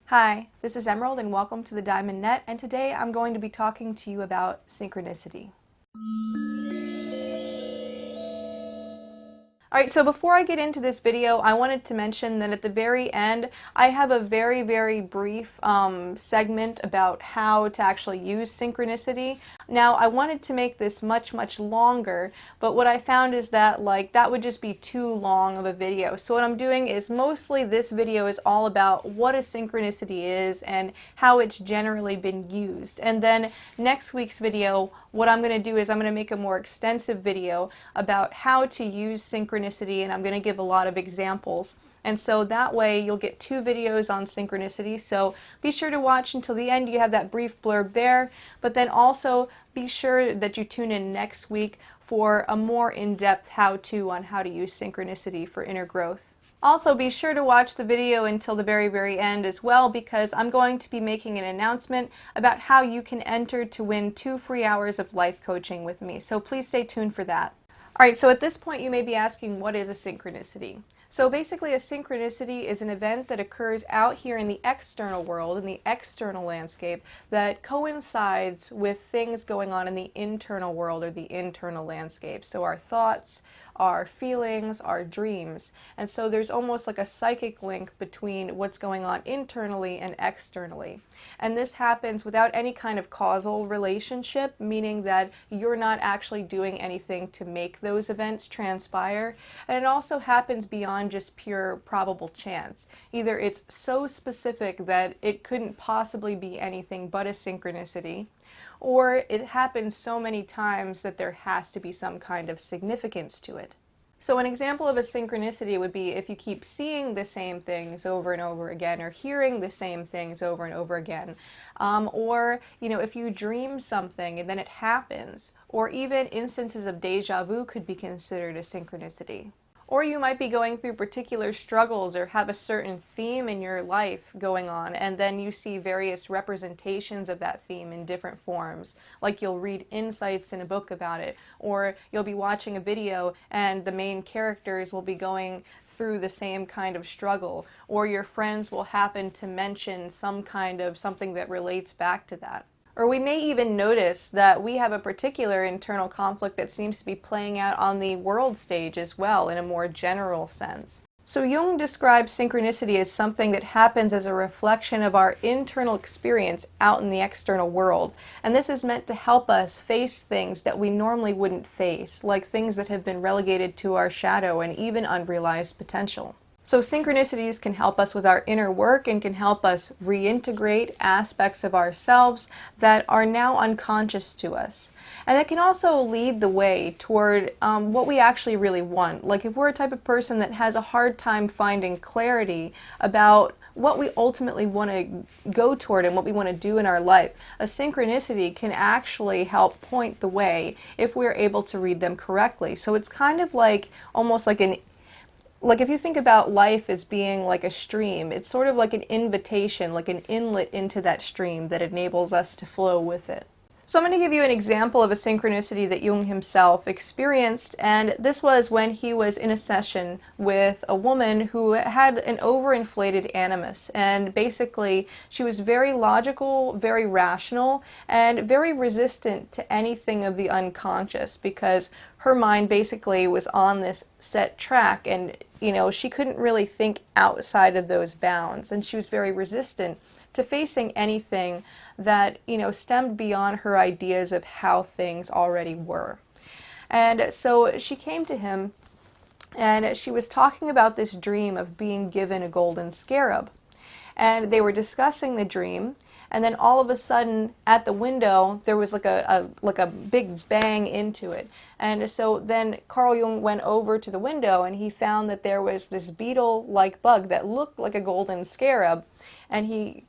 Hi, this is Emerald and welcome to the Diamond Net, and today I'm going to be talking to you about synchronicity. Alright, so before I get into this video, I wanted to mention that at the very end, I have a very brief segment about how to actually use synchronicity. Now, I wanted to make this much longer, but what I found is that that would just be too long of a video. So what I'm doing is mostly this video is all about what a synchronicity is and how it's generally been used. And then next week's video, what I'm going to do is I'm going to make a more extensive video about how to use synchronicity, and I'm going to give a lot of examples. And so that way you'll get 2 videos on synchronicity, so be sure to watch until the end. You have that brief blurb there, but then also be sure that you tune in next week for a more in-depth how-to on how to use synchronicity for inner growth. Also, be sure to watch the video until the very end as well, because I'm going to be making an announcement about how you can enter to win 2 free hours of life coaching with me, so please stay tuned for that. Alright, so at this point you may be asking, what is a synchronicity? So basically a synchronicity is an event that occurs out here in the external world, in the external landscape, that coincides with things going on in the internal world or the internal landscape. So our thoughts, our feelings, our dreams. And so there's almost like a psychic link between what's going on internally and externally. And this happens without any kind of causal relationship, meaning that you're not actually doing anything to make those events transpire. And it also happens beyond just pure probable chance. Either it's so specific that it couldn't possibly be anything but a synchronicity, or it happens so many times that there has to be some kind of significance to it. So an example of a synchronicity would be if you keep seeing the same things over and over again, or hearing the same things over and over again, or if you dream something and then it happens, or even instances of deja vu could be considered a synchronicity. Or you might be going through particular struggles or have a certain theme in your life going on, and then you see various representations of that theme in different forms. Like you'll read insights in a book about it, or you'll be watching a video and the main characters will be going through the same kind of struggle, or your friends will happen to mention some kind of something that relates back to that. Or we may even notice that we have a particular internal conflict that seems to be playing out on the world stage as well, in a more general sense. So Jung describes synchronicity as something that happens as a reflection of our internal experience out in the external world. And this is meant to help us face things that we normally wouldn't face, like things that have been relegated to our shadow and even unrealized potential. So synchronicities can help us with our inner work and can help us reintegrate aspects of ourselves that are now unconscious to us. And it can also lead the way toward what we actually really want. Like if we're a type of person that has a hard time finding clarity about what we ultimately want to go toward and what we want to do in our life, a synchronicity can actually help point the way if we're able to read them correctly. So it's kind of like almost like if you think about life as being like a stream, it's sort of like an invitation, like an inlet into that stream that enables us to flow with it. So I'm going to give you an example of a synchronicity that Jung himself experienced, and this was when he was in a session with a woman who had an overinflated animus, and basically she was very logical, very rational, and very resistant to anything of the unconscious, because her mind basically was on this set track, and she couldn't really think outside of those bounds, and she was very resistant to facing anything that stemmed beyond her ideas of how things already were. And so she came to him and she was talking about this dream of being given a golden scarab, and they were discussing the dream. And then all of a sudden, at the window, there was like a big bang into it. And so then Carl Jung went over to the window and he found that there was this beetle-like bug that looked like a golden scarab. And he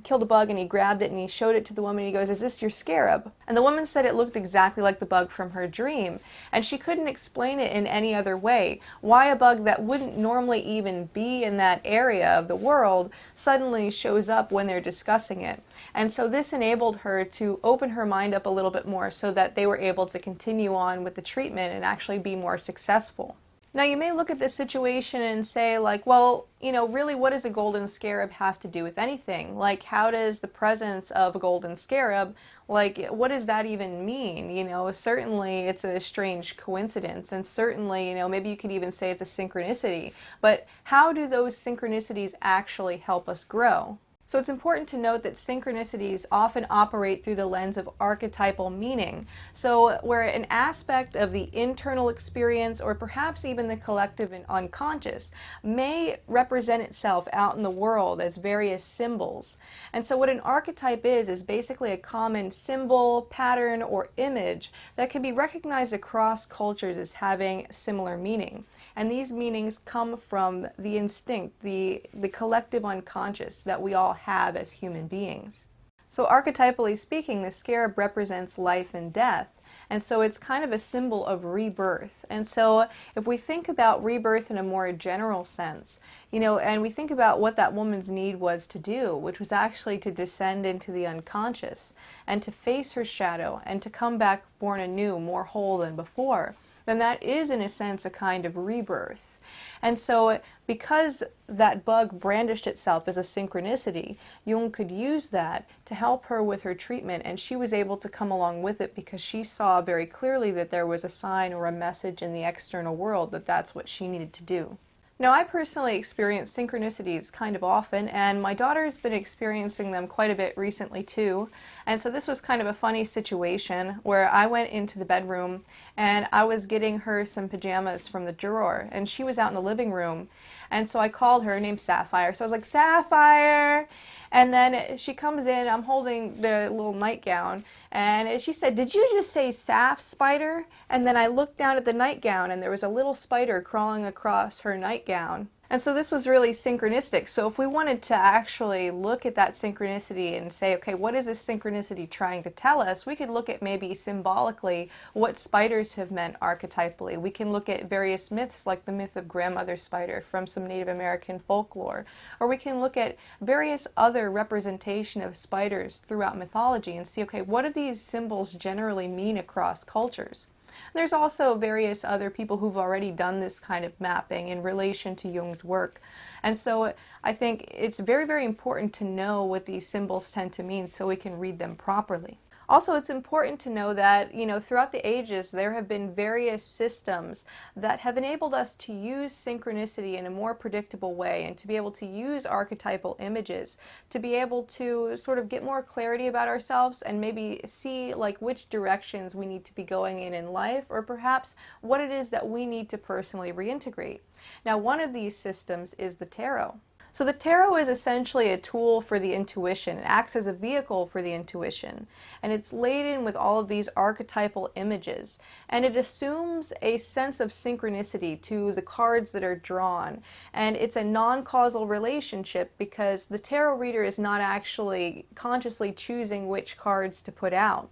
killed a bug and he grabbed it and he showed it to the woman and he goes, "Is this your scarab?" And the woman said it looked exactly like the bug from her dream. And she couldn't explain it in any other way. Why a bug that wouldn't normally even be in that area of the world suddenly shows up when they're discussing it. And so this enabled her to open her mind up a little bit more so that they were able to continue on with the treatment and actually be more successful. Now, you may look at this situation and say, like, well, really, what does a golden scarab have to do with anything? Like, how does the presence of a golden scarab, like, what does that even mean? Certainly it's a strange coincidence, and certainly, maybe you could even say it's a synchronicity. But how do those synchronicities actually help us grow? So it's important to note that synchronicities often operate through the lens of archetypal meaning. So where an aspect of the internal experience, or perhaps even the collective and unconscious, may represent itself out in the world as various symbols. And so what an archetype is basically a common symbol, pattern, or image that can be recognized across cultures as having similar meaning. And these meanings come from the instinct, the collective unconscious that we all have as human beings. So archetypally speaking, the scarab represents life and death. And so it's kind of a symbol of rebirth. And so if we think about rebirth in a more general sense, and we think about what that woman's need was to do, which was actually to descend into the unconscious and to face her shadow and to come back born anew, more whole than before, then that is in a sense a kind of rebirth. And so because that bug brandished itself as a synchronicity, Jung could use that to help her with her treatment, and she was able to come along with it because she saw very clearly that there was a sign or a message in the external world that that's what she needed to do. Now, I personally experience synchronicities kind of often, and my daughter's been experiencing them quite a bit recently too. And so this was kind of a funny situation where I went into the bedroom and I was getting her some pajamas from the drawer, and she was out in the living room. And so I called her, named Sapphire. So I was like, Sapphire! And then she comes in, I'm holding the little nightgown, and she said, "Did you just say Saph spider?" And then I looked down at the nightgown and there was a little spider crawling across her nightgown. And so this was really synchronistic. So if we wanted to actually look at that synchronicity and say, okay, what is this synchronicity trying to tell us? We could look at maybe symbolically what spiders have meant archetypally. We can look at various myths like the myth of grandmother spider from some Native American folklore. Or we can look at various other representation of spiders throughout mythology and see, okay, what do these symbols generally mean across cultures? There's also various other people who've already done this kind of mapping in relation to Jung's work. And so I think it's very, very important to know what these symbols tend to mean so we can read them properly. Also, it's important to know that, throughout the ages, there have been various systems that have enabled us to use synchronicity in a more predictable way and to be able to use archetypal images to be able to sort of get more clarity about ourselves and maybe see like which directions we need to be going in life, or perhaps what it is that we need to personally reintegrate. Now, one of these systems is the tarot. So the tarot is essentially a tool for the intuition. It acts as a vehicle for the intuition. And it's laden with all of these archetypal images. And it assumes a sense of synchronicity to the cards that are drawn. And it's a non-causal relationship because the tarot reader is not actually consciously choosing which cards to put out.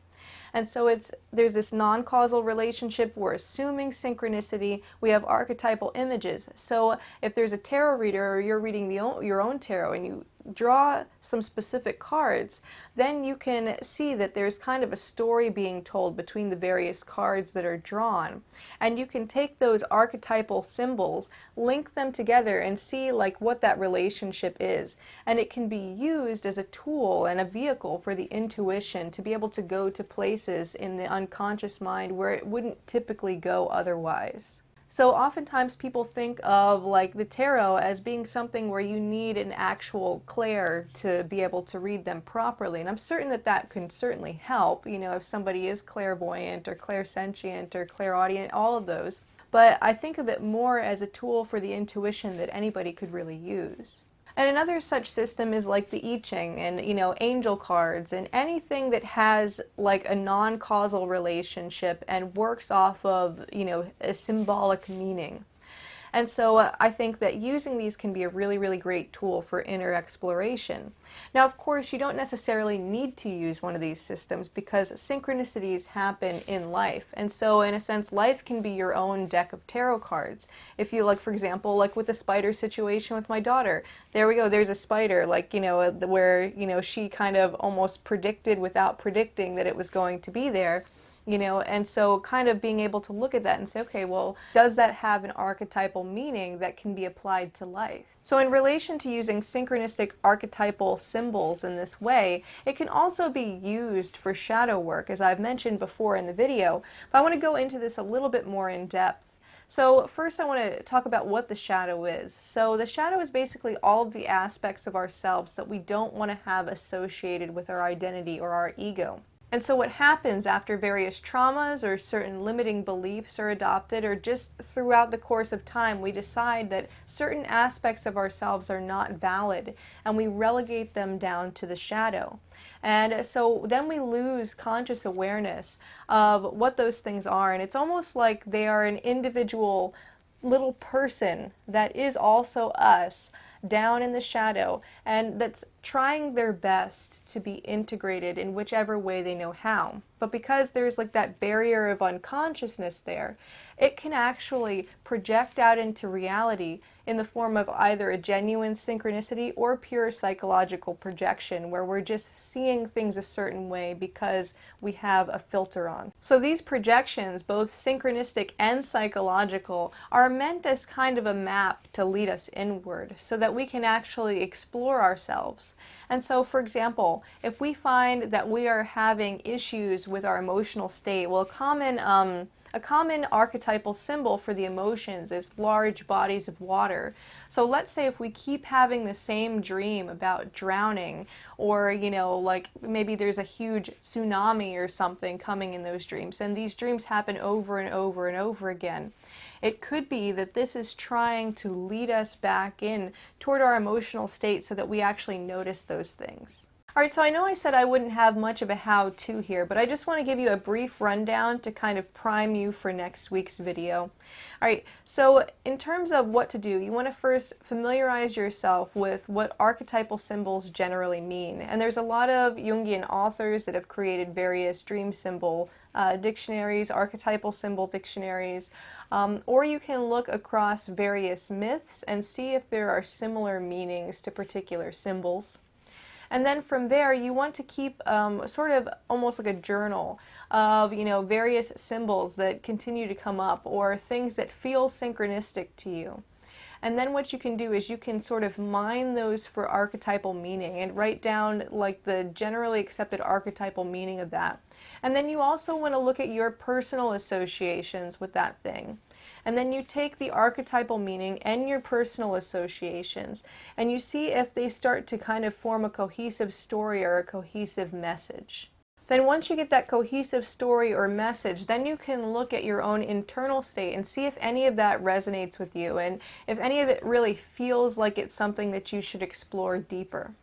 And so there's this non-causal relationship. We're assuming synchronicity. We have archetypal images. So if there's a tarot reader or you're reading your own tarot and you draw some specific cards, then you can see that there's kind of a story being told between the various cards that are drawn. And you can take those archetypal symbols, link them together, and see like what that relationship is. And it can be used as a tool and a vehicle for the intuition to be able to go to places in the unconscious mind where it wouldn't typically go otherwise. So oftentimes people think of like the tarot as being something where you need an actual clair to be able to read them properly. And I'm certain that that can certainly help, if somebody is clairvoyant or clairsentient or clairaudient, all of those. But I think of it more as a tool for the intuition that anybody could really use. And another such system is like the I Ching and, angel cards and anything that has like a non-causal relationship and works off of, a symbolic meaning. And so I think that using these can be a really, really great tool for inner exploration. Now, of course, you don't necessarily need to use one of these systems because synchronicities happen in life. And so in a sense, life can be your own deck of tarot cards. If you like, for example, like with the spider situation with my daughter, there we go, there's a spider, like, where, she kind of almost predicted without predicting that it was going to be there. and so kind of being able to look at that and say, okay, well, does that have an archetypal meaning that can be applied to life? So in relation to using synchronistic archetypal symbols in this way, it can also be used for shadow work, as I've mentioned before in the video, but I want to go into this a little bit more in depth. So first I want to talk about what the shadow is. So the shadow is basically all of the aspects of ourselves that we don't want to have associated with our identity or our ego. And so what happens after various traumas or certain limiting beliefs are adopted, or just throughout the course of time, we decide that certain aspects of ourselves are not valid and we relegate them down to the shadow. And so then we lose conscious awareness of what those things are, and it's almost like they are an individual little person that is also us down in the shadow, and that's trying their best to be integrated in whichever way they know how. But because there's like that barrier of unconsciousness there, it can actually project out into reality in the form of either a genuine synchronicity or pure psychological projection, where we're just seeing things a certain way because we have a filter on. So these projections, both synchronistic and psychological, are meant as kind of a map to lead us inward so that we can actually explore ourselves. And so, for example, if we find that we are having issues with our emotional state, well, a common archetypal symbol for the emotions is large bodies of water. So let's say if we keep having the same dream about drowning, or, like maybe there's a huge tsunami or something coming in those dreams, and these dreams happen over and over and over again. It could be that this is trying to lead us back in toward our emotional state so that we actually notice those things. Alright, so I know I said I wouldn't have much of a how-to here, but I just want to give you a brief rundown to kind of prime you for next week's video. Alright, so in terms of what to do, you want to first familiarize yourself with what archetypal symbols generally mean. And there's a lot of Jungian authors that have created various dream symbol dictionaries, archetypal symbol dictionaries, or you can look across various myths and see if there are similar meanings to particular symbols. And then from there, you want to keep sort of almost like a journal of, various symbols that continue to come up or things that feel synchronistic to you. And then what you can do is you can sort of mine those for archetypal meaning and write down like the generally accepted archetypal meaning of that. And then you also want to look at your personal associations with that thing. And then you take the archetypal meaning and your personal associations and you see if they start to kind of form a cohesive story or a cohesive message. Then once you get that cohesive story or message, then you can look at your own internal state and see if any of that resonates with you and if any of it really feels like it's something that you should explore deeper.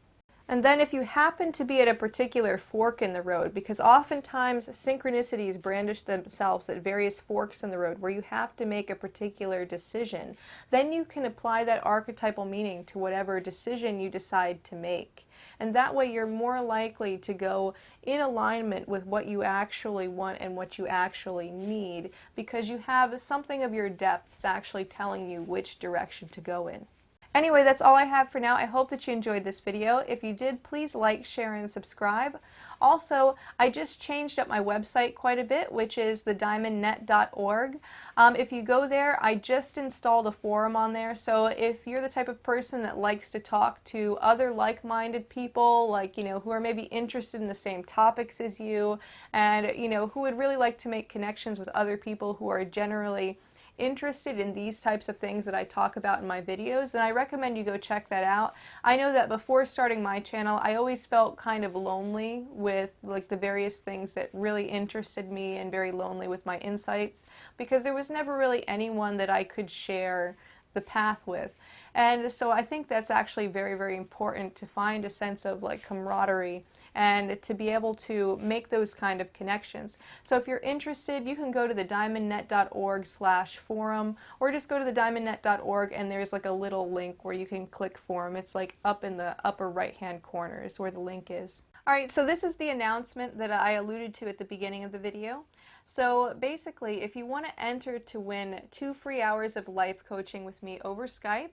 And then if you happen to be at a particular fork in the road, because oftentimes synchronicities brandish themselves at various forks in the road where you have to make a particular decision, then you can apply that archetypal meaning to whatever decision you decide to make. And that way you're more likely to go in alignment with what you actually want and what you actually need, because you have something of your depths actually telling you which direction to go in. Anyway, that's all I have for now. I hope that you enjoyed this video. If you did, please like, share, and subscribe. Also, I just changed up my website quite a bit, which is thediamondnet.org. If you go there, I just installed a forum on there, so if you're the type of person that likes to talk to other like-minded people, like, who are maybe interested in the same topics as you, and, who would really like to make connections with other people who are generally interested in these types of things that I talk about in my videos, then I recommend you go check that out. I know that before starting my channel, I always felt kind of lonely with like the various things that really interested me and very lonely with my insights because there was never really anyone that I could share the path with. And so I think that's actually very, very important to find a sense of like camaraderie and to be able to make those kind of connections. So if you're interested, you can go to thediamondnet.org/forum or just go to thediamondnet.org and there's like a little link where you can click forum. It's like up in the upper right hand corner is where the link is. Alright, so this is the announcement that I alluded to at the beginning of the video. So basically, if you want to enter to win 2 free hours of life coaching with me over Skype,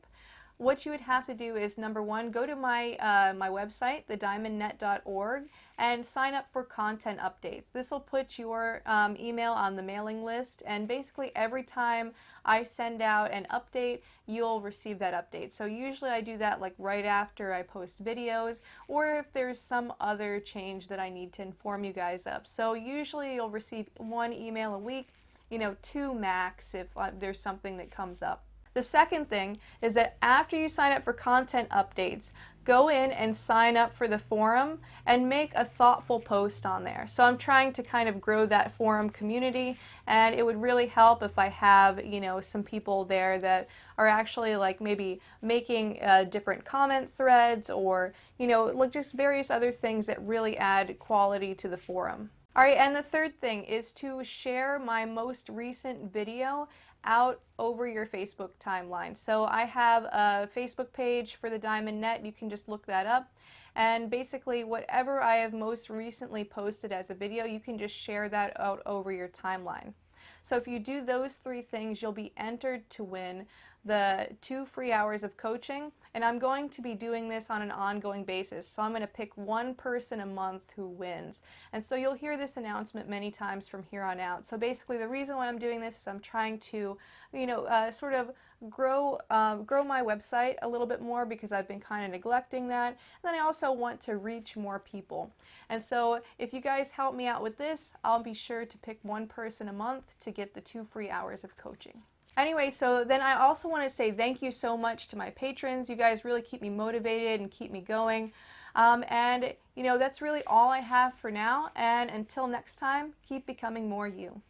what you would have to do is, number one, go to my my website, thediamondnet.org, and sign up for content updates. This will put your email on the mailing list, and basically every time I send out an update, you'll receive that update. So usually I do that like right after I post videos, or if there's some other change that I need to inform you guys of. So usually you'll receive one email a week, you know, 2 max if there's something that comes up. The second thing is that after you sign up for content updates, go in and sign up for the forum and make a thoughtful post on there. So I'm trying to kind of grow that forum community, and it would really help if I have, you know, some people there that are actually like maybe making different comment threads, or, you know, like just various other things that really add quality to the forum. All right, and the third thing is to share my most recent video out over your Facebook timeline. So I have a Facebook page for the Diamond Net. You can just look that up. And basically whatever I have most recently posted as a video, you can just share that out over your timeline. So if you do those 3 things, you'll be entered to win the 2 free hours of coaching, and I'm going to be doing this on an ongoing basis. So I'm going to pick 1 person a month who wins. And so you'll hear this announcement many times from here on out. So basically the reason why I'm doing this is I'm trying to, you know, sort of grow my website a little bit more, because I've been kind of neglecting that. And then I also want to reach more people. And so if you guys help me out with this, I'll be sure to pick 1 person a month to get the 2 free hours of coaching. Anyway, so then I also want to say thank you so much to my patrons. You guys really keep me motivated and keep me going. And, you know, that's really all I have for now. And until next time, keep becoming more you.